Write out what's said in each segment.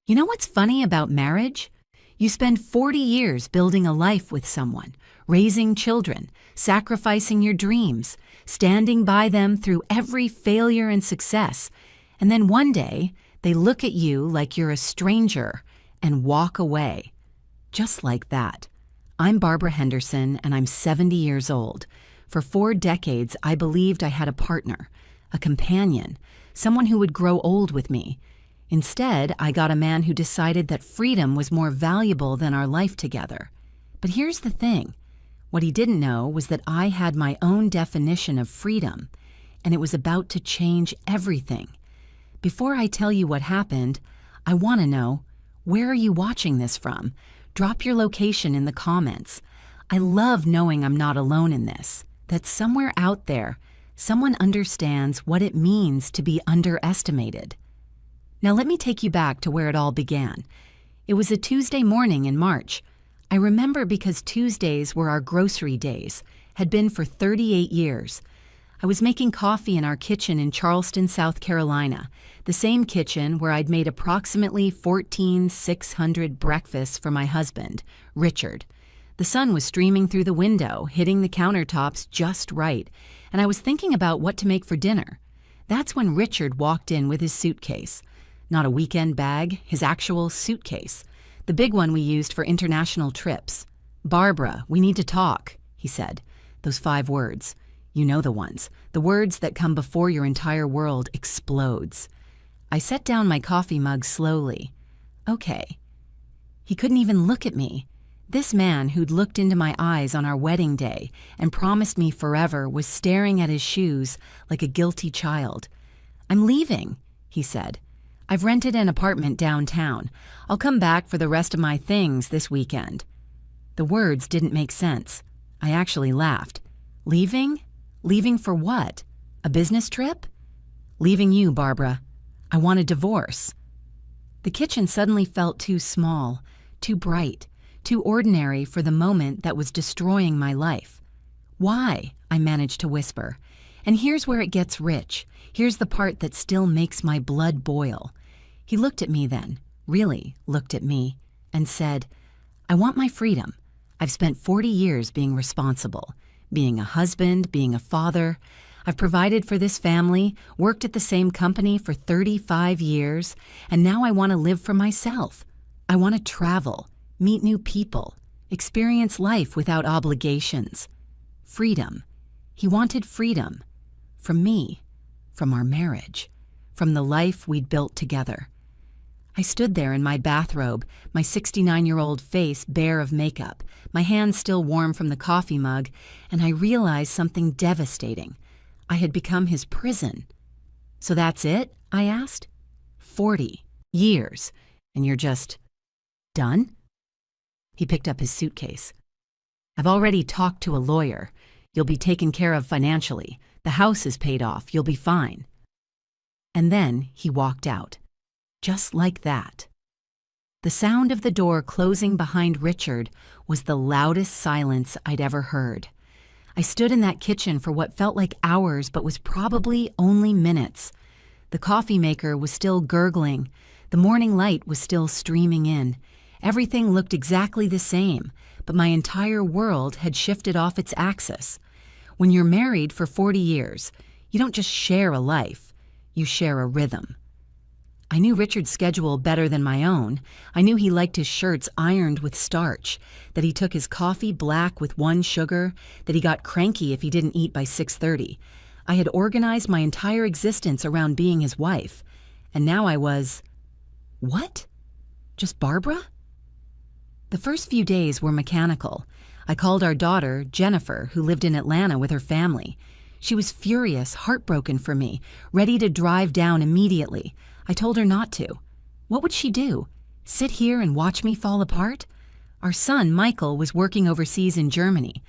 You know what's funny about marriage? You spend 40 years building a life with someone, raising children, sacrificing your dreams, standing by them through every failure and success, and then one day they look at you like you're a stranger and walk away. Just like that. I'm Barbara Henderson, and I'm 70 years old. For 4 decades, I believed I had a partner, a companion, someone who would grow old with me. Instead, I got a man who decided that freedom was more valuable than our life together. But here's the thing. What he didn't know was that I had my own definition of freedom, and it was about to change everything. Before I tell you what happened, I want to know, where are you watching this from? Drop your location in the comments. I love knowing I'm not alone in this, that somewhere out there, someone understands what it means to be underestimated. Now let me take you back to where it all began. It was a Tuesday morning in March. I remember because Tuesdays were our grocery days, had been for 38 years. I was making coffee in our kitchen in Charleston, South Carolina, the same kitchen where I'd made approximately 14,600 breakfasts for my husband, Richard. The sun was streaming through the window, hitting the countertops just right, and I was thinking about what to make for dinner. That's when Richard walked in with his suitcase. Not a weekend bag, his actual suitcase. The big one we used for international trips. "Barbara, we need to talk," he said. Those 5 words. You know the ones. The words that come before your entire world explodes. I set down my coffee mug slowly. Okay. He couldn't even look at me. This man who'd looked into my eyes on our wedding day and promised me forever was staring at his shoes like a guilty child. "I'm leaving," he said. "I've rented an apartment downtown. I'll come back for the rest of my things this weekend." The words didn't make sense. I actually laughed. "Leaving? Leaving for what? A business trip?" "Leaving you, Barbara. I want a divorce." The kitchen suddenly felt too small, too bright, too ordinary for the moment that was destroying my life. "Why?" I managed to whisper. And here's where it gets rich. Here's the part that still makes my blood boil. He looked at me then, really looked at me, and said, "I want my freedom. I've spent 40 years being responsible, being a husband, being a father. I've provided for this family, worked at the same company for 35 years, and now I want to live for myself. I want to travel, meet new people, experience life without obligations. Freedom." He wanted freedom. From me, from our marriage, from the life we'd built together. I stood there in my bathrobe, my 69-year-old face bare of makeup, my hands still warm from the coffee mug, and I realized something devastating. I had become his prison. "So that's it?" I asked. 40 years, and you're just done?" He picked up his suitcase. "I've already talked to a lawyer. You'll be taken care of financially. The house is paid off. You'll be fine." And then he walked out. Just like that. The sound of the door closing behind Richard was the loudest silence I'd ever heard. I stood in that kitchen for what felt like hours but was probably only minutes. The coffee maker was still gurgling. The morning light was still streaming in. Everything looked exactly the same, but my entire world had shifted off its axis. When you're married for 40 years, you don't just share a life, you share a rhythm. I knew Richard's schedule better than my own. I knew he liked his shirts ironed with starch, that he took his coffee black with 1 sugar, that he got cranky if he didn't eat by 6:30. I had organized my entire existence around being his wife, and now I was... what? Just Barbara? The first few days were mechanical. I called our daughter, Jennifer, who lived in Atlanta with her family. She was furious, heartbroken for me, ready to drive down immediately. I told her not to. What would she do? Sit here and watch me fall apart? Our son, Michael, was working overseas in Germany.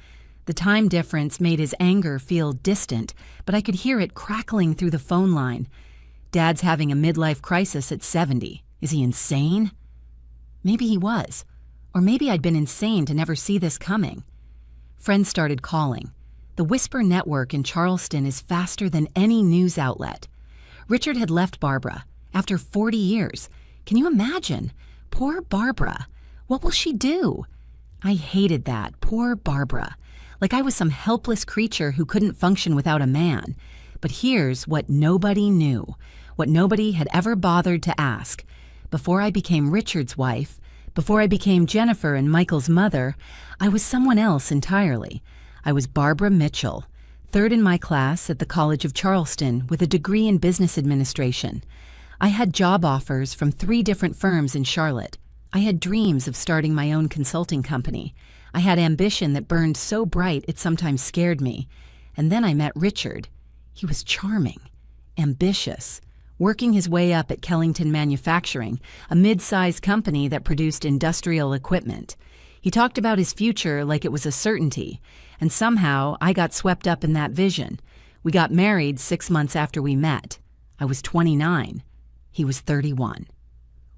The time difference made his anger feel distant, but I could hear it crackling through the phone line. "Dad's having a midlife crisis at 70. Is he insane?" Maybe he was. Or maybe I'd been insane to never see this coming. Friends started calling. The Whisper network in Charleston is faster than any news outlet. Richard had left Barbara. After 40 years, Can you imagine? Poor Barbara. What will she do? I hated that. Poor Barbara. Like I was some helpless creature who couldn't function without a man. But here's what nobody knew, what nobody had ever bothered to ask. Before I became Richard's wife, before I became Jennifer and Michael's mother, I was someone else entirely. I was Barbara Mitchell, third in my class at the College of Charleston with a degree in business administration. I had job offers from 3 different firms in Charlotte. I had dreams of starting my own consulting company. I had ambition that burned so bright it sometimes scared me. And then I met Richard. He was charming, ambitious, working his way up at Kellington Manufacturing, a mid-sized company that produced industrial equipment. He talked about his future like it was a certainty, and somehow I got swept up in that vision. We got married 6 months after we met. I was 29. He was 31.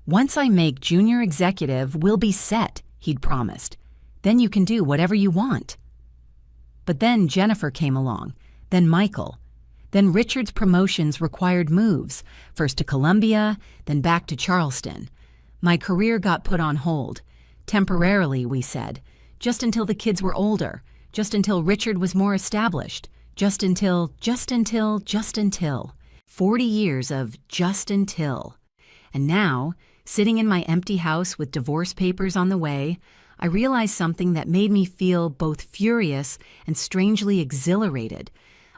Once I make junior executive, we'll be set, he'd promised. Then you can do whatever you want. But then Jennifer came along, then Michael. Then Richard's promotions required moves, first to Columbia, then back to Charleston. My career got put on hold. Temporarily, we said. Just until the kids were older. Just until Richard was more established. Just until. 40 years of just until. And now, sitting in my empty house with divorce papers on the way, I realized something that made me feel both furious and strangely exhilarated.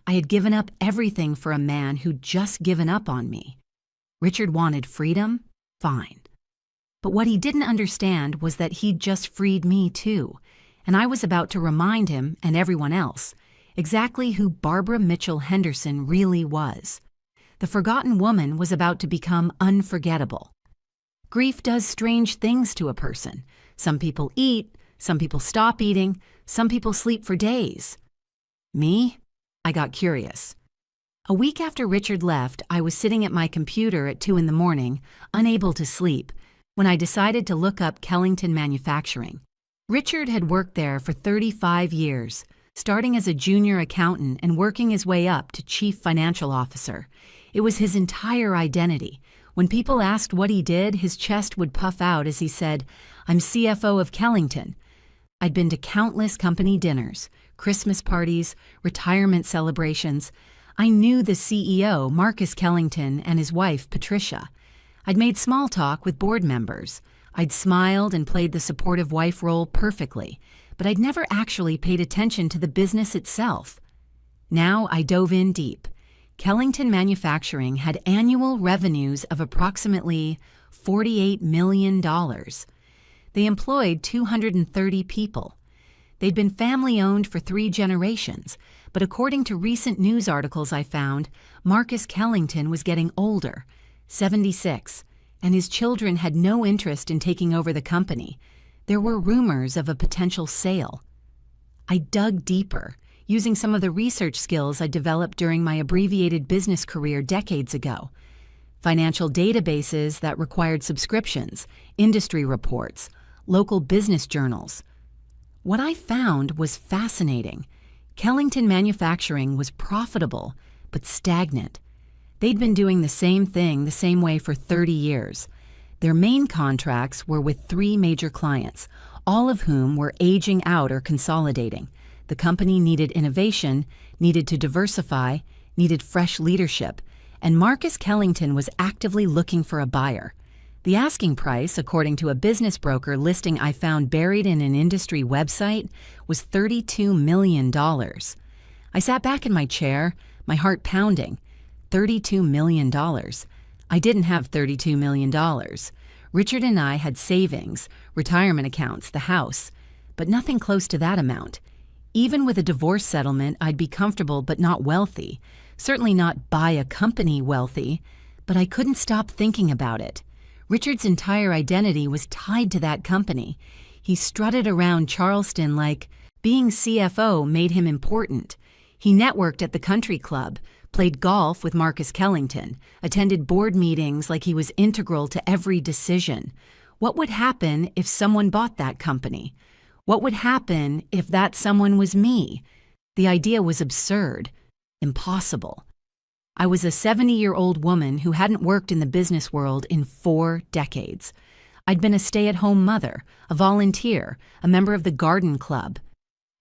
I had given up everything for a man who'd just given up on me. Richard wanted freedom? Fine. But what he didn't understand was that he'd just freed me too, and I was about to remind him and everyone else exactly who Barbara Mitchell Henderson really was. The forgotten woman was about to become unforgettable. Grief does strange things to a person. Some people eat, some people stop eating, some people sleep for days. Me? I got curious. A week after Richard left, I was sitting at my computer at 2 a.m, unable to sleep, when I decided to look up Kellington Manufacturing. Richard had worked there for 35 years, starting as a junior accountant and working his way up to chief financial officer. It was his entire identity. When people asked what he did, his chest would puff out as he said, "I'm CFO of Kellington." I'd been to countless company dinners, Christmas parties, retirement celebrations. I knew the CEO, Marcus Kellington, and his wife, Patricia. I'd made small talk with board members. I'd smiled and played the supportive wife role perfectly, but I'd never actually paid attention to the business itself. Now I dove in deep. Kellington Manufacturing had annual revenues of approximately $48 million. They employed 230 people. They'd been family-owned for 3 generations, but according to recent news articles I found, Marcus Kellington was getting older, 76, and his children had no interest in taking over the company. There were rumors of a potential sale. I dug deeper, using some of the research skills I developed during my abbreviated business career decades ago. Financial databases that required subscriptions, industry reports, local business journals. What I found was fascinating. Kellington Manufacturing was profitable, but stagnant. They'd been doing the same thing the same way for 30 years. Their main contracts were with 3 major clients, all of whom were aging out or consolidating. The company needed innovation, needed to diversify, needed fresh leadership, and Marcus Kellington was actively looking for a buyer. The asking price, according to a business broker listing I found buried in an industry website, was $32 million. I sat back in my chair, my heart pounding. $32 million. I didn't have $32 million. Richard and I had savings, retirement accounts, the house, but nothing close to that amount. Even with a divorce settlement, I'd be comfortable but not wealthy. Certainly not buy a company wealthy, but I couldn't stop thinking about it. Richard's entire identity was tied to that company. He strutted around Charleston like being CFO made him important. He networked at the country club, played golf with Marcus Kellington, attended board meetings like he was integral to every decision. What would happen if someone bought that company? What would happen if that someone was me? The idea was absurd, impossible. I was a 70-year-old woman who hadn't worked in the business world in 4 decades. I'd been a stay-at-home mother, a volunteer, a member of the garden club.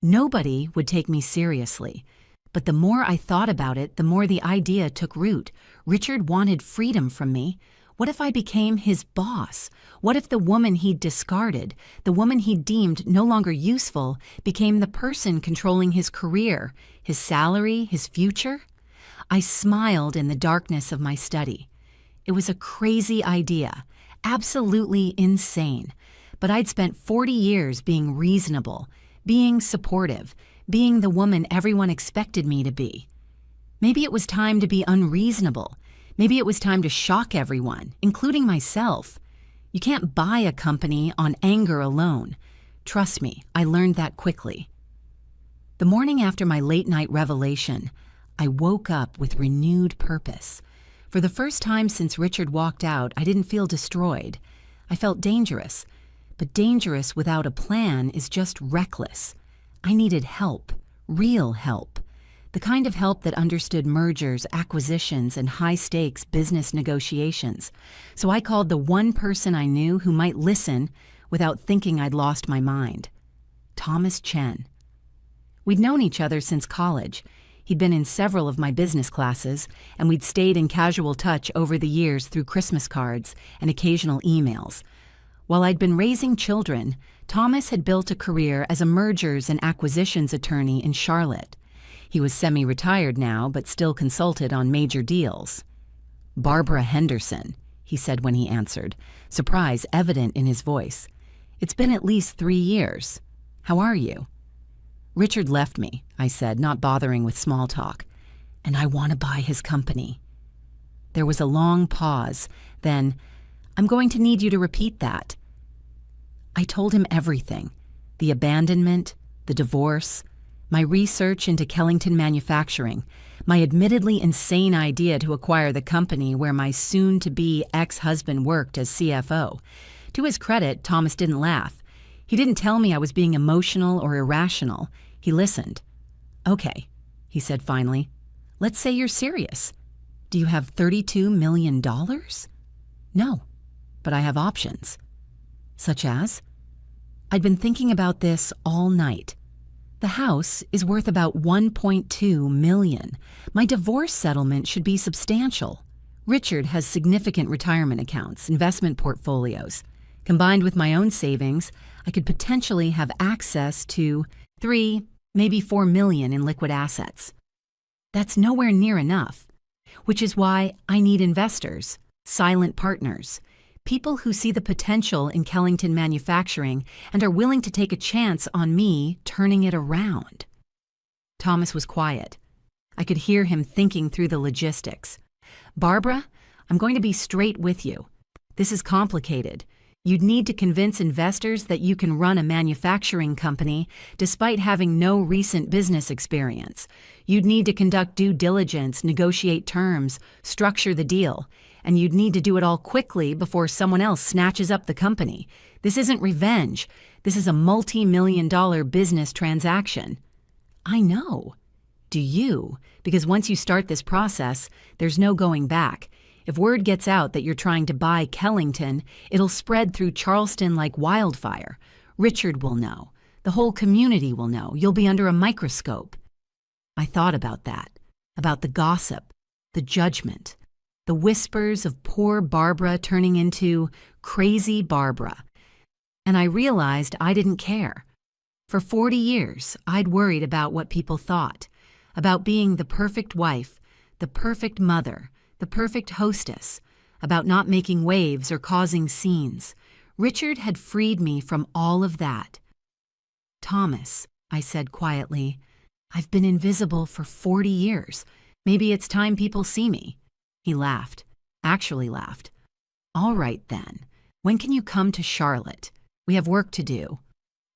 Nobody would take me seriously. But the more I thought about it, the more the idea took root. Richard wanted freedom from me. What if I became his boss? What if the woman he'd discarded, the woman he deemed no longer useful, became the person controlling his career, his salary, his future? I smiled in the darkness of my study. It was a crazy idea, absolutely insane. But I'd spent 40 years being reasonable, being supportive, being the woman everyone expected me to be. Maybe it was time to be unreasonable. Maybe it was time to shock everyone, including myself. You can't buy a company on anger alone. Trust me, I learned that quickly. The morning after my late-night revelation, I woke up with renewed purpose. For the first time since Richard walked out, I didn't feel destroyed. I felt dangerous, but dangerous without a plan is just reckless. I needed help, real help. The kind of help that understood mergers, acquisitions, and high-stakes business negotiations. So I called the one person I knew who might listen without thinking I'd lost my mind. Thomas Chen. We'd known each other since college. He'd been in several of my business classes, and we'd stayed in casual touch over the years through Christmas cards and occasional emails. While I'd been raising children, Thomas had built a career as a mergers and acquisitions attorney in Charlotte. He was semi-retired now, but still consulted on major deals. "Barbara Henderson," he said when he answered, surprise evident in his voice. "It's been at least 3 years. How are you?" "Richard left me," I said, not bothering with small talk. "And I want to buy his company." There was a long pause. Then, "I'm going to need you to repeat that." I told him everything. The abandonment, the divorce, my research into Kellington Manufacturing, my admittedly insane idea to acquire the company where my soon-to-be ex-husband worked as CFO. To his credit, Thomas didn't laugh. He didn't tell me I was being emotional or irrational. He listened. "Okay," he said finally. "Let's say you're serious. Do you have $32 million? "No, but I have options." "Such as?" "I'd been thinking about this all night. The house is worth about $1.2 million. My divorce settlement should be substantial. Richard has significant retirement accounts, investment portfolios. Combined with my own savings, I could potentially have access to 3, maybe 4 million in liquid assets. That's nowhere near enough, which is why I need investors, silent partners, people who see the potential in Kellington Manufacturing and are willing to take a chance on me turning it around." Thomas was quiet. I could hear him thinking through the logistics. "Barbara, I'm going to be straight with you. This is complicated. You'd need to convince investors that you can run a manufacturing company despite having no recent business experience. You'd need to conduct due diligence, negotiate terms, structure the deal, and you'd need to do it all quickly before someone else snatches up the company. This isn't revenge. This is a multi-million-dollar business transaction." "I know. Do you? Because once you start this process, there's no going back. If word gets out that you're trying to buy Kellington, it'll spread through Charleston like wildfire. Richard will know. The whole community will know. You'll be under a microscope." I thought about that, about the gossip, the judgment, the whispers of poor Barbara turning into crazy Barbara. And I realized I didn't care. For 40 years, I'd worried about what people thought, about being the perfect wife, the perfect mother, the perfect hostess, about not making waves or causing scenes. Richard had freed me from all of that. "Thomas," I said quietly, "I've been invisible for 40 years. Maybe it's time people see me." He laughed, actually laughed. "All right then. When can you come to Charlotte? We have work to do."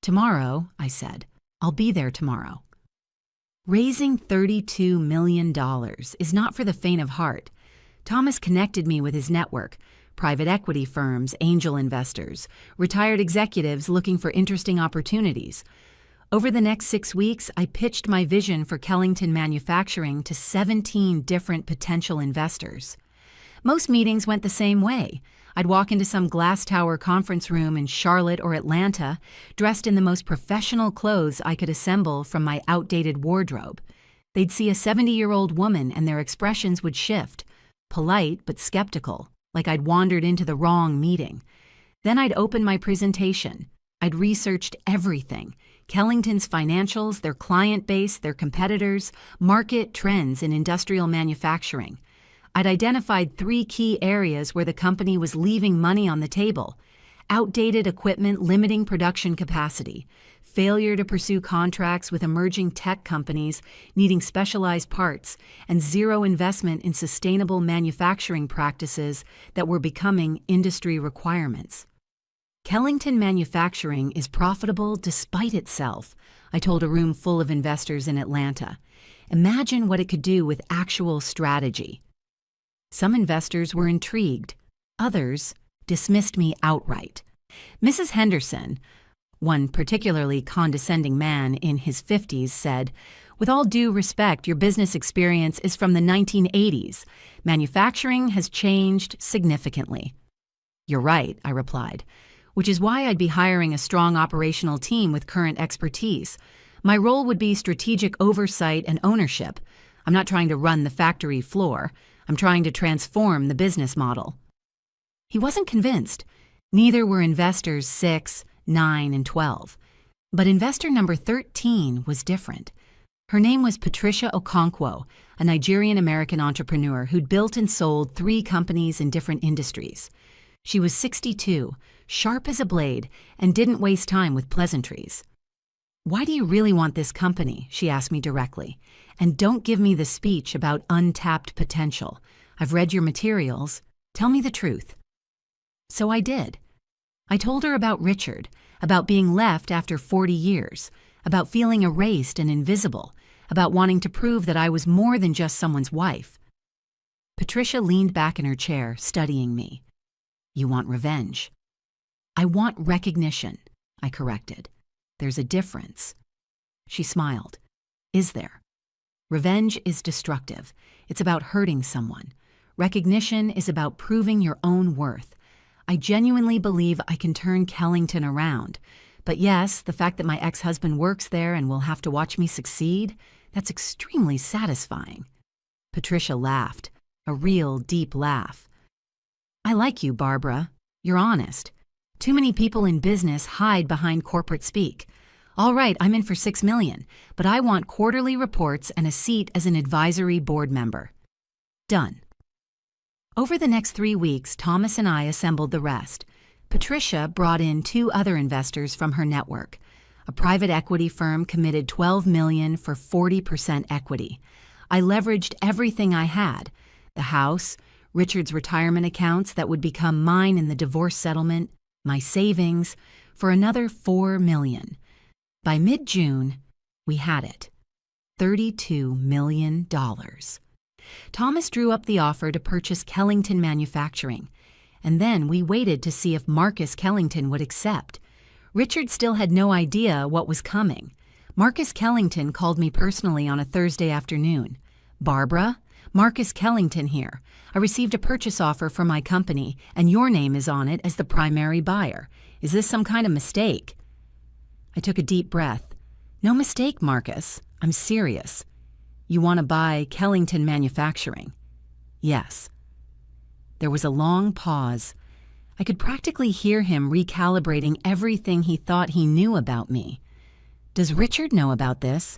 "Tomorrow," I said. "I'll be there tomorrow." Raising $32 million is not for the faint of heart. Thomas connected me with his network, private equity firms, angel investors, retired executives looking for interesting opportunities. Over the next 6 weeks, I pitched my vision for Kellington Manufacturing to 17 different potential investors. Most meetings went the same way. I'd walk into some glass tower conference room in Charlotte or Atlanta, dressed in the most professional clothes I could assemble from my outdated wardrobe. They'd see a 70-year-old woman and their expressions would shift, polite but skeptical, like I'd wandered into the wrong meeting. Then I'd open my presentation. I'd researched everything: Kellington's financials, their client base, their competitors, market trends in industrial manufacturing. I'd identified 3 key areas where the company was leaving money on the table: outdated equipment limiting production capacity, failure to pursue contracts with emerging tech companies needing specialized parts, and zero investment in sustainable manufacturing practices that were becoming industry requirements. Kellington Manufacturing is profitable despite itself, I told a room full of investors in Atlanta. Imagine what it could do with actual strategy. Some investors were intrigued. Others dismissed me outright. Mrs. Henderson, one particularly condescending man in his 50s, said, "With all due respect, your business experience is from the 1980s. Manufacturing has changed significantly." "You're right," I replied, "which is why I'd be hiring a strong operational team with current expertise. My role would be strategic oversight and ownership. I'm not trying to run the factory floor. I'm trying to transform the business model." He wasn't convinced. Neither were investors 6, 9, and 12. But investor number 13 was different. Her name was Patricia Okonkwo, a Nigerian-American entrepreneur who'd built and sold 3 companies in different industries. She was 62, sharp as a blade, and didn't waste time with pleasantries. "Why do you really want this company?" she asked me directly. "And don't give me the speech about untapped potential. I've read your materials. Tell me the truth." So I did. I told her about Richard, about being left after 40 years, about feeling erased and invisible, about wanting to prove that I was more than just someone's wife. Patricia leaned back in her chair, studying me. "You want revenge." "I want recognition," I corrected. "There's a difference." She smiled. "Is there? Revenge is destructive. It's about hurting someone. Recognition is about proving your own worth. I genuinely believe I can turn Kellington around. But yes, the fact that my ex-husband works there and will have to watch me succeed, that's extremely satisfying." Patricia laughed, a real deep laugh. "I like you, Barbara. You're honest. Too many people in business hide behind corporate speak. All right, I'm in for $6 million, but I want quarterly reports and a seat as an advisory board member." Done. Over the next 3 weeks, Thomas and I assembled the rest. Patricia brought in 2 other investors from her network. A private equity firm committed $12 million for 40% equity. I leveraged everything I had: the house, Richard's retirement accounts that would become mine in the divorce settlement, my savings, for another $4 million. By mid-June, we had it. $32 million. Thomas drew up the offer to purchase Kellington Manufacturing, and then we waited to see if Marcus Kellington would accept. Richard still had no idea what was coming. Marcus Kellington called me personally on a Thursday afternoon. "Barbara, Marcus Kellington here. I received a purchase offer for my company, and your name is on it as the primary buyer. Is this some kind of mistake?" I took a deep breath. "No mistake, Marcus. I'm serious." "You want to buy Kellington Manufacturing?" "Yes." There was a long pause. I could practically hear him recalibrating everything he thought he knew about me. "Does Richard know about this?"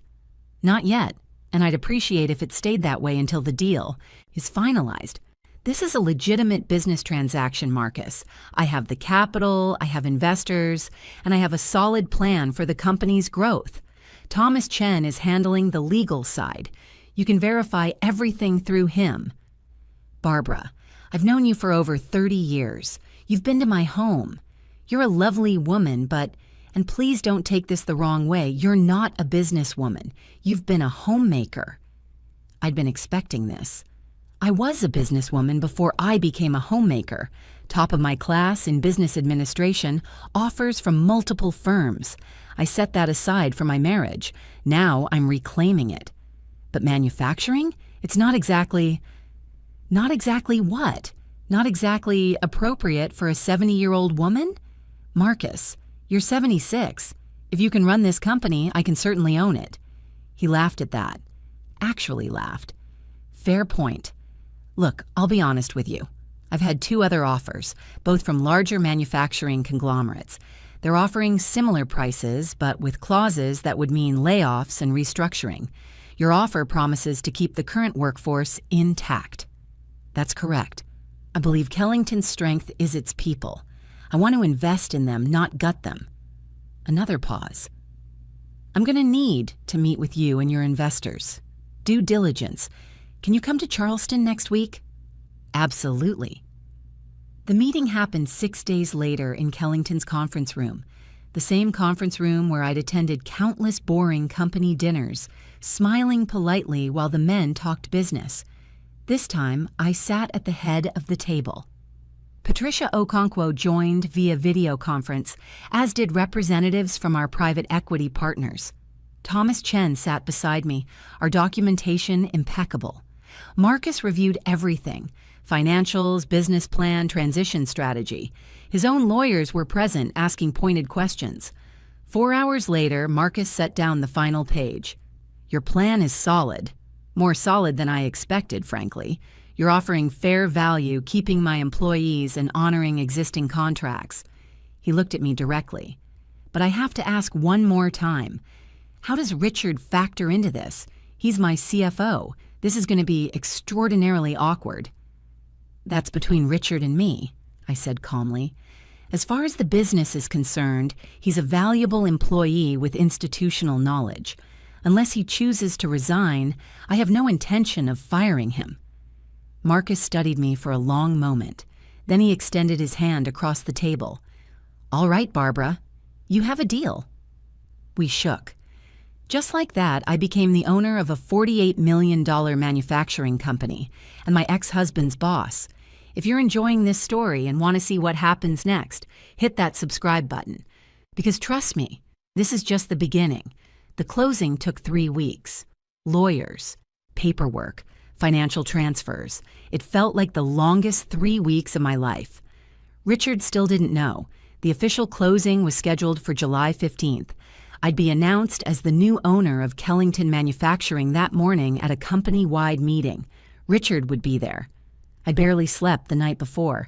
"Not yet, and I'd appreciate if it stayed that way until the deal is finalized. This is a legitimate business transaction, Marcus. I have the capital, I have investors, and I have a solid plan for the company's growth. Thomas Chen is handling the legal side. You can verify everything through him." "Barbara, I've known you for over 30 years. You've been to my home. You're a lovely woman, but, and please don't take this the wrong way, you're not a businesswoman. You've been a homemaker." I'd been expecting this. I was a businesswoman before I became a homemaker. Top of my class in business administration, offers from multiple firms. I set that aside for my marriage. Now I'm reclaiming it. But manufacturing? It's not exactly what? Not exactly appropriate for a 70-year-old woman? Marcus, you're 76. If you can run this company, I can certainly own it. He laughed at that. Actually laughed. Fair point. Look, I'll be honest with you. I've had 2 other offers, both from larger manufacturing conglomerates. They're offering similar prices, but with clauses that would mean layoffs and restructuring. Your offer promises to keep the current workforce intact. That's correct. I believe Kellington's strength is its people. I want to invest in them, not gut them. Another pause. I'm going to need to meet with you and your investors. Due diligence. Can you come to Charleston next week? Absolutely. The meeting happened 6 days later in Kellington's conference room, the same conference room where I'd attended countless boring company dinners, smiling politely while the men talked business. This time, I sat at the head of the table. Patricia Okonkwo joined via video conference, as did representatives from our private equity partners. Thomas Chen sat beside me, our documentation impeccable. Marcus reviewed everything: financials, business plan, transition strategy. His own lawyers were present, asking pointed questions. 4 hours later, Marcus set down the final page. Your plan is solid. More solid than I expected, frankly. You're offering fair value, keeping my employees and honoring existing contracts. He looked at me directly. But I have to ask one more time. How does Richard factor into this? He's my CFO. This is going to be extraordinarily awkward. That's between Richard and me, I said calmly. As far as the business is concerned, he's a valuable employee with institutional knowledge. Unless he chooses to resign, I have no intention of firing him. Marcus studied me for a long moment. Then he extended his hand across the table. All right, Barbara, you have a deal. We shook. Just like that, I became the owner of a $48 million manufacturing company and my ex-husband's boss. If you're enjoying this story and want to see what happens next, hit that subscribe button. Because trust me, this is just the beginning. The closing took 3 weeks. Lawyers, paperwork, financial transfers. It felt like the longest 3 weeks of my life. Richard still didn't know. The official closing was scheduled for July 15th. I'd be announced as the new owner of Kellington Manufacturing that morning at a company-wide meeting. Richard would be there. I barely slept the night before.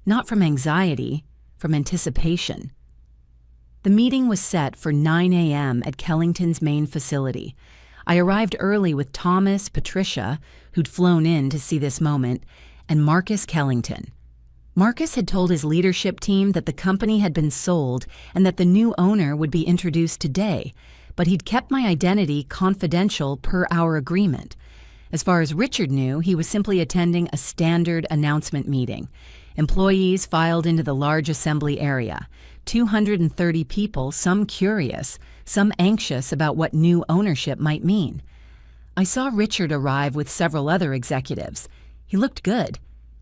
Not from anxiety, from anticipation. The meeting was set for 9 a.m. at Kellington's main facility. I arrived early with Thomas, Patricia, who'd flown in to see this moment, and Marcus Kellington. Marcus had told his leadership team that the company had been sold and that the new owner would be introduced today, but he'd kept my identity confidential per our agreement. As far as Richard knew, he was simply attending a standard announcement meeting. Employees filed into the large assembly area. 230 people, some curious, some anxious about what new ownership might mean. I saw Richard arrive with several other executives. He looked good.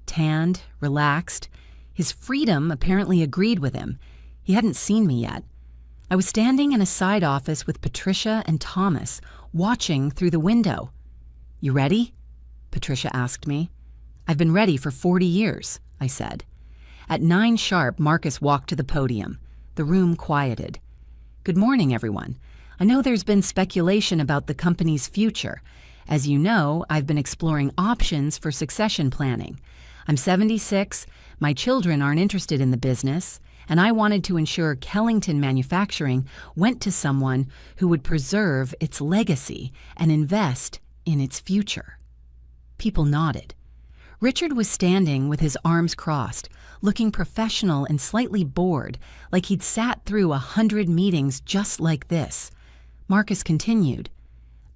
Tanned, relaxed. His freedom apparently agreed with him. He hadn't seen me yet. I was standing in a side office with Patricia and Thomas, watching through the window. You ready? Patricia asked me. I've been ready for 40 years, I said. At 9 sharp, Marcus walked to the podium. The room quieted. Good morning, everyone. I know there's been speculation about the company's future. As you know, I've been exploring options for succession planning. I'm 76, my children aren't interested in the business, and I wanted to ensure Kellington Manufacturing went to someone who would preserve its legacy and invest in its future. People nodded. Richard was standing with his arms crossed, looking professional and slightly bored, like he'd sat through 100 meetings just like this. Marcus continued,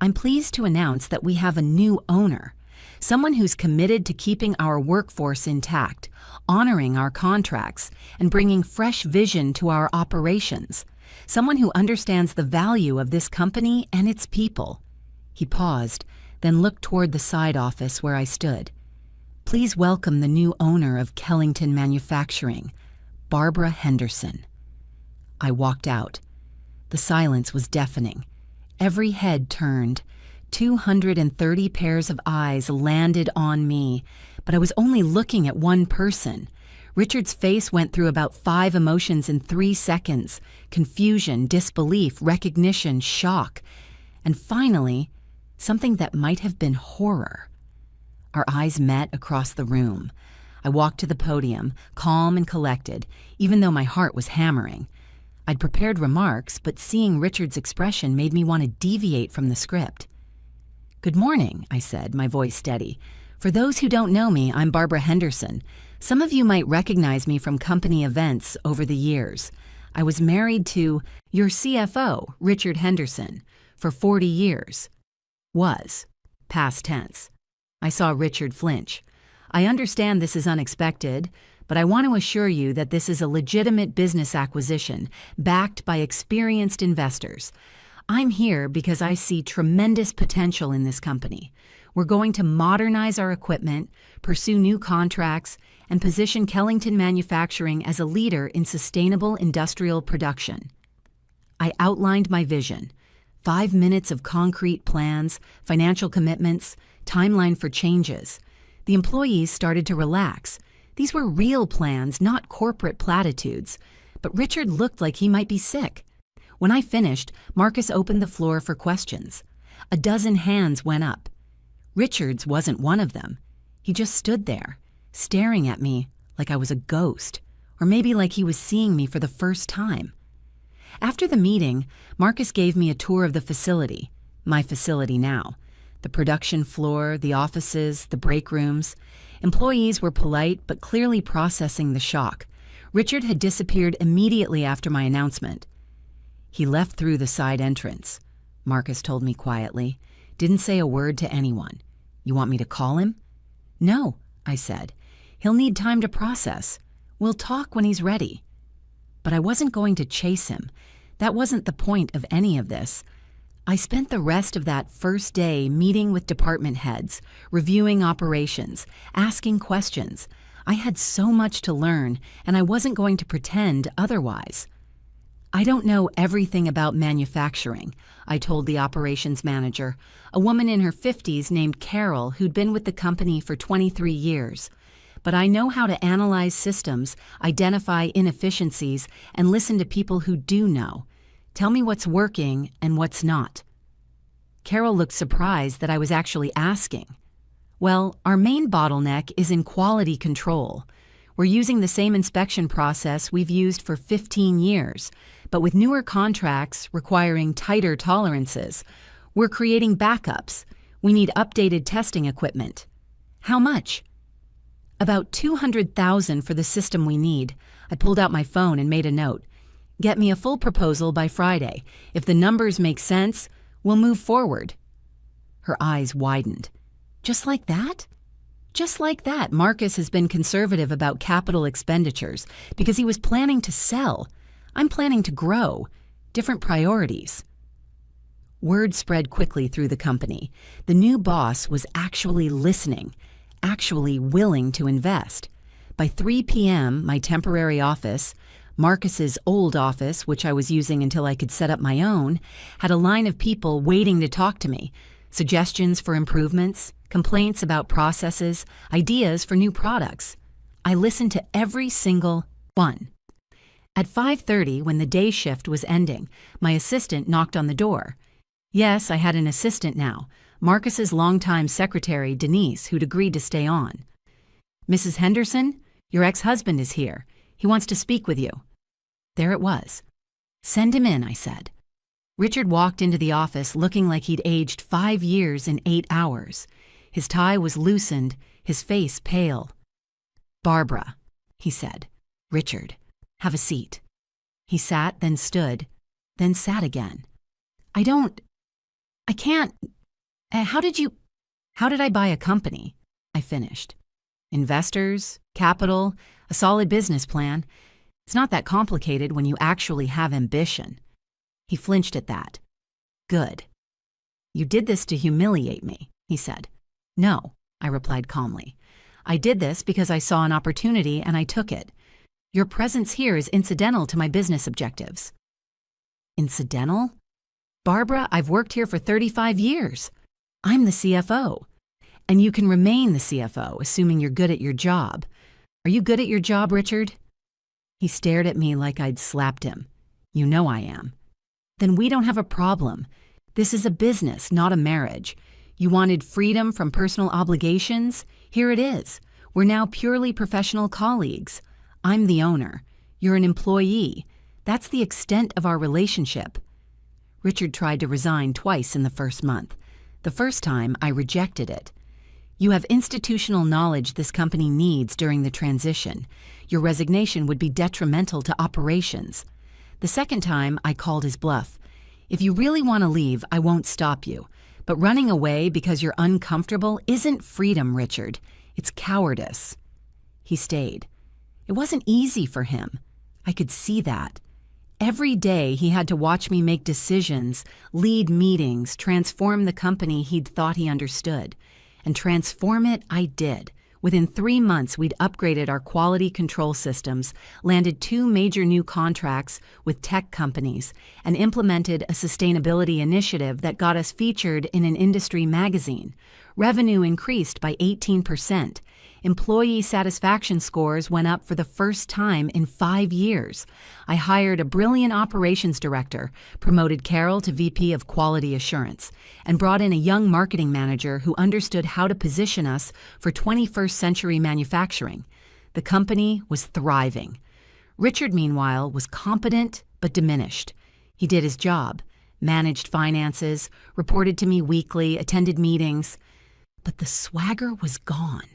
I'm pleased to announce that we have a new owner, someone who's committed to keeping our workforce intact, honoring our contracts, and bringing fresh vision to our operations, someone who understands the value of this company and its people. He paused, then looked toward the side office where I stood. Please welcome the new owner of Kellington Manufacturing, Barbara Henderson." I walked out. The silence was deafening. Every head turned. 230 pairs of eyes landed on me, but I was only looking at one person. Richard's face went through about 5 emotions in 3 seconds: confusion, disbelief, recognition, shock, and finally, something that might have been horror. Our eyes met across the room. I walked to the podium, calm and collected, even though my heart was hammering. I'd prepared remarks, but seeing Richard's expression made me want to deviate from the script. "Good morning," I said, my voice steady. "For those who don't know me, I'm Barbara Henderson. Some of you might recognize me from company events over the years. I was married to your CFO, Richard Henderson, for 40 years. Was. Past tense." I saw Richard flinch. "I understand this is unexpected, but I want to assure you that this is a legitimate business acquisition, backed by experienced investors. I'm here because I see tremendous potential in this company. We're going to modernize our equipment, pursue new contracts, and position Kellington Manufacturing as a leader in sustainable industrial production." I outlined my vision. 5 minutes of concrete plans, financial commitments, timeline for changes. The employees started to relax. These were real plans, not corporate platitudes. But Richard looked like he might be sick. When I finished, Marcus opened the floor for questions. A dozen hands went up. Richard's wasn't one of them. He just stood there, staring at me like I was a ghost, or maybe like he was seeing me for the first time. After the meeting, Marcus gave me a tour of the facility, my facility now. The production floor, the offices, the break rooms. Employees were polite but clearly processing the shock. Richard had disappeared immediately after my announcement. "He left through the side entrance," Marcus told me quietly. "Didn't say a word to anyone. You want me to call him?" "No," I said. "He'll need time to process. We'll talk when he's ready." But I wasn't going to chase him. That wasn't the point of any of this. I spent the rest of that first day meeting with department heads, reviewing operations, asking questions. I had so much to learn, and I wasn't going to pretend otherwise. "I don't know everything about manufacturing," I told the operations manager, a woman in her 50s named Carol who'd been with the company for 23 years. "But I know how to analyze systems, identify inefficiencies, and listen to people who do know. Tell me what's working and what's not." Carol looked surprised that I was actually asking. "Well, our main bottleneck is in quality control. We're using the same inspection process we've used for 15 years, but with newer contracts requiring tighter tolerances, we're creating backups. We need updated testing equipment." "How much?" "About $200,000 for the system we need." I pulled out my phone and made a note. "Get me a full proposal by Friday. If the numbers make sense, we'll move forward." Her eyes widened. "Just like that?" "Just like that. Marcus has been conservative about capital expenditures because he was planning to sell. I'm planning to grow. Different priorities." Word spread quickly through the company. The new boss was actually listening, actually willing to invest. By 3 p.m., my temporary office, Marcus's old office, which I was using until I could set up my own, had a line of people waiting to talk to me. Suggestions for improvements, complaints about processes, ideas for new products. I listened to every single one. At 5:30, when the day shift was ending, my assistant knocked on the door. Yes, I had an assistant now, Marcus's longtime secretary, Denise, who'd agreed to stay on. "Mrs. Henderson, your ex-husband is here. He wants to speak with you." There it was. "Send him in," I said. Richard walked into the office looking like he'd aged 5 years in 8 hours. His tie was loosened, his face pale. "Barbara," he said. "Richard, have a seat." He sat, then stood, then sat again. I can't. How did I buy a company?" I finished. "Investors, capital, a solid business plan. It's not that complicated when you actually have ambition." He flinched at that. "Good." "You did this to humiliate me," he said. "No," I replied calmly. I did this because I saw an opportunity and I took it. Your presence here is incidental to my business objectives." Incidental? Barbara, I've worked here for 35 years. I'm the CFO. And you can remain the CFO, assuming you're good at your job. Are you good at your job, Richard? He stared at me like I'd slapped him. You know I am. Then we don't have a problem. This is a business, not a marriage. You wanted freedom from personal obligations? Here it is. We're now purely professional colleagues. I'm the owner. You're an employee. That's the extent of our relationship. Richard tried to resign twice in the first month. The first time, I rejected it. You have institutional knowledge this company needs during the transition. Your resignation would be detrimental to operations. The second time, I called his bluff. If you really want to leave, I won't stop you. But running away because you're uncomfortable isn't freedom, Richard. It's cowardice. He stayed. It wasn't easy for him. I could see that. Every day he had to watch me make decisions, lead meetings, transform the company he'd thought he understood. And transform it, I did. Within 3 months, we'd upgraded our quality control systems, landed 2 major new contracts with tech companies, and implemented a sustainability initiative that got us featured in an industry magazine. Revenue increased by 18%. Employee satisfaction scores went up for the first time in 5 years. I hired a brilliant operations director, promoted Carol to VP of Quality Assurance, and brought in a young marketing manager who understood how to position us for 21st century manufacturing. The company was thriving. Richard, meanwhile, was competent but diminished. He did his job, managed finances, reported to me weekly, attended meetings. But the swagger was gone.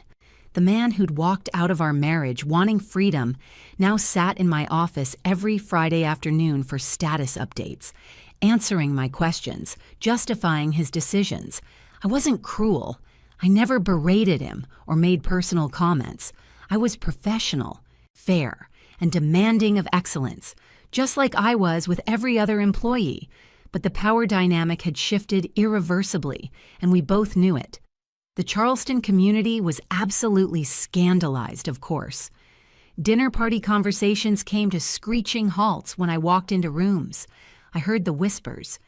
The man who'd walked out of our marriage wanting freedom now sat in my office every Friday afternoon for status updates, answering my questions, justifying his decisions. I wasn't cruel. I never berated him or made personal comments. I was professional, fair, and demanding of excellence, just like I was with every other employee. But the power dynamic had shifted irreversibly, and we both knew it. The Charleston community was absolutely scandalized, of course. Dinner party conversations came to screeching halts when I walked into rooms. I heard the whispers.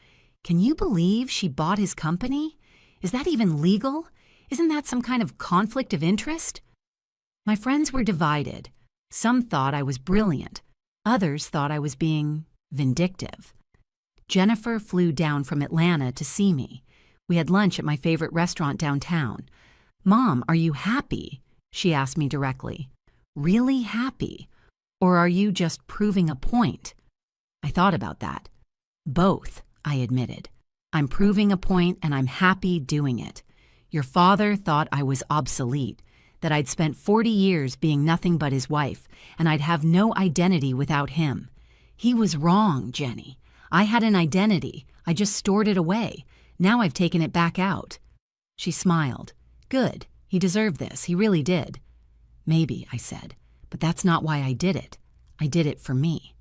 Can you believe she bought his company? Is that even legal? Isn't that some kind of conflict of interest? My friends were divided. Some thought I was brilliant. Others thought I was being vindictive. Jennifer flew down from Atlanta to see me. We had lunch at my favorite restaurant downtown. "Mom, are you happy?" she asked me directly. "Really happy? Or are you just proving a point?" I thought about that. "Both," I admitted. "I'm proving a point and I'm happy doing it. Your father thought I was obsolete, that I'd spent 40 years being nothing but his wife, and I'd have no identity without him. He was wrong, Jenny. I had an identity. I just stored it away. Now I've taken it back out." She smiled. "Good. He deserved this. He really did." "Maybe," I said, "but that's not why I did it. I did it for me."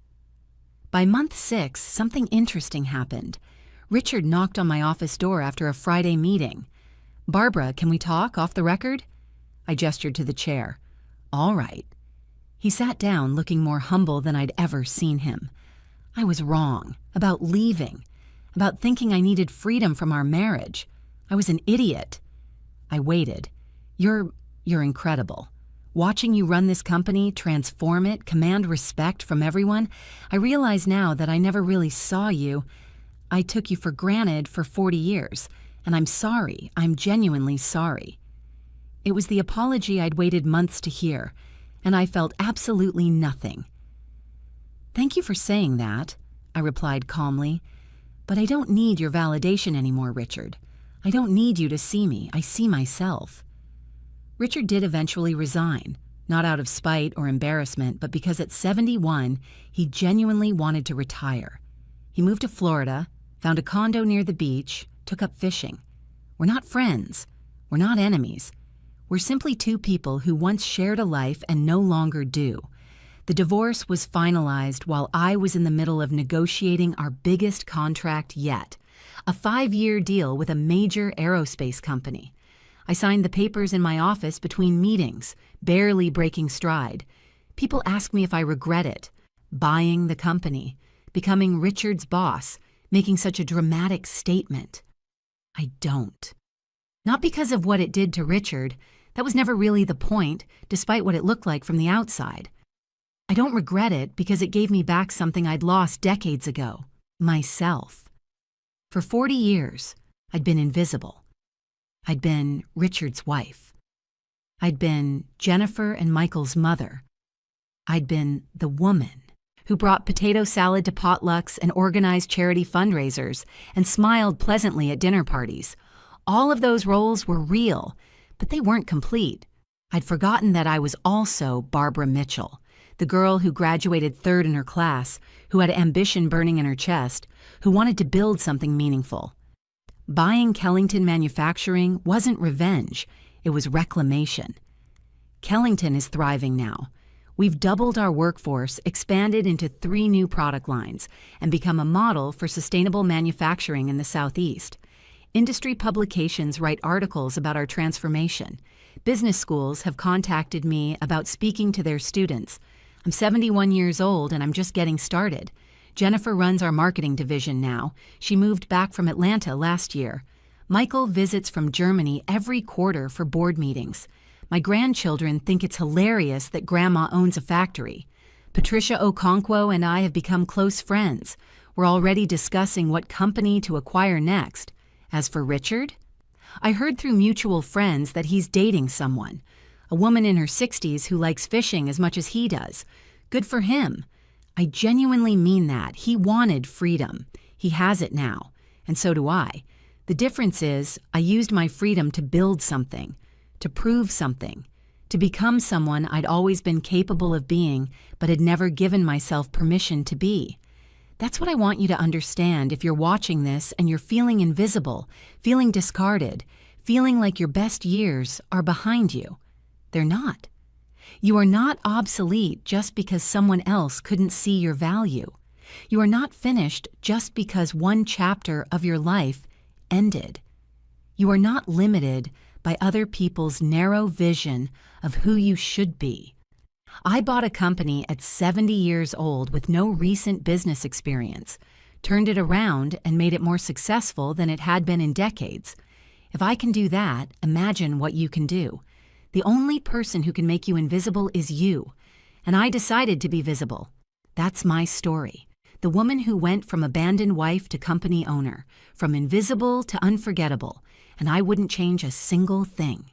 By month 6, something interesting happened. Richard knocked on my office door after a Friday meeting. "Barbara, can we talk off the record?" I gestured to the chair. "All right." He sat down, looking more humble than I'd ever seen him. I was wrong about leaving, about thinking I needed freedom from our marriage. I was an idiot. I waited. You're incredible. Watching you run this company, transform it, command respect from everyone, I realize now that I never really saw you. I took you for granted for 40 years, and I'm sorry. I'm genuinely sorry. It was the apology I'd waited months to hear, and I felt absolutely nothing. "Thank you for saying that," I replied calmly. "But I don't need your validation anymore, Richard. I don't need you to see me. I see myself." Richard did eventually resign, not out of spite or embarrassment, but because at 71, he genuinely wanted to retire. He moved to Florida, found a condo near the beach, took up fishing. We're not friends. We're not enemies. We're simply 2 people who once shared a life and no longer do. The divorce was finalized while I was in the middle of negotiating our biggest contract yet, a 5-year deal with a major aerospace company. I signed the papers in my office between meetings, barely breaking stride. People ask me if I regret it. Buying the company, becoming Richard's boss, making such a dramatic statement. I don't. Not because of what it did to Richard. That was never really the point, despite what it looked like from the outside. I don't regret it because it gave me back something I'd lost decades ago, myself. For 40 years, I'd been invisible. I'd been Richard's wife. I'd been Jennifer and Michael's mother. I'd been the woman who brought potato salad to potlucks and organized charity fundraisers and smiled pleasantly at dinner parties. All of those roles were real, but they weren't complete. I'd forgotten that I was also Barbara Mitchell, the girl who graduated third in her class, who had ambition burning in her chest, who wanted to build something meaningful. Buying Kellington Manufacturing wasn't revenge, it was reclamation. Kellington is thriving now. We've doubled our workforce, expanded into 3 new product lines, and become a model for sustainable manufacturing in the Southeast. Industry publications write articles about our transformation. Business schools have contacted me about speaking to their students. I'm 71 years old and I'm just getting started. Jennifer runs our marketing division now. She moved back from Atlanta last year. Michael visits from Germany every quarter for board meetings. My grandchildren think it's hilarious that Grandma owns a factory. Patricia Okonkwo and I have become close friends. We're already discussing what company to acquire next. As for Richard, I heard through mutual friends that he's dating someone, a woman in her 60s who likes fishing as much as he does. Good for him. I genuinely mean that. He wanted freedom. He has it now, and so do I. The difference is I used my freedom to build something, to prove something, to become someone I'd always been capable of being but had never given myself permission to be. That's what I want you to understand if you're watching this and you're feeling invisible, feeling discarded, feeling like your best years are behind you. They're not. You are not obsolete just because someone else couldn't see your value. You are not finished just because one chapter of your life ended. You are not limited by other people's narrow vision of who you should be. I bought a company at 70 years old with no recent business experience, turned it around and made it more successful than it had been in decades. If I can do that, imagine what you can do. The only person who can make you invisible is you, and I decided to be visible. That's my story. The woman who went from abandoned wife to company owner, from invisible to unforgettable, and I wouldn't change a single thing.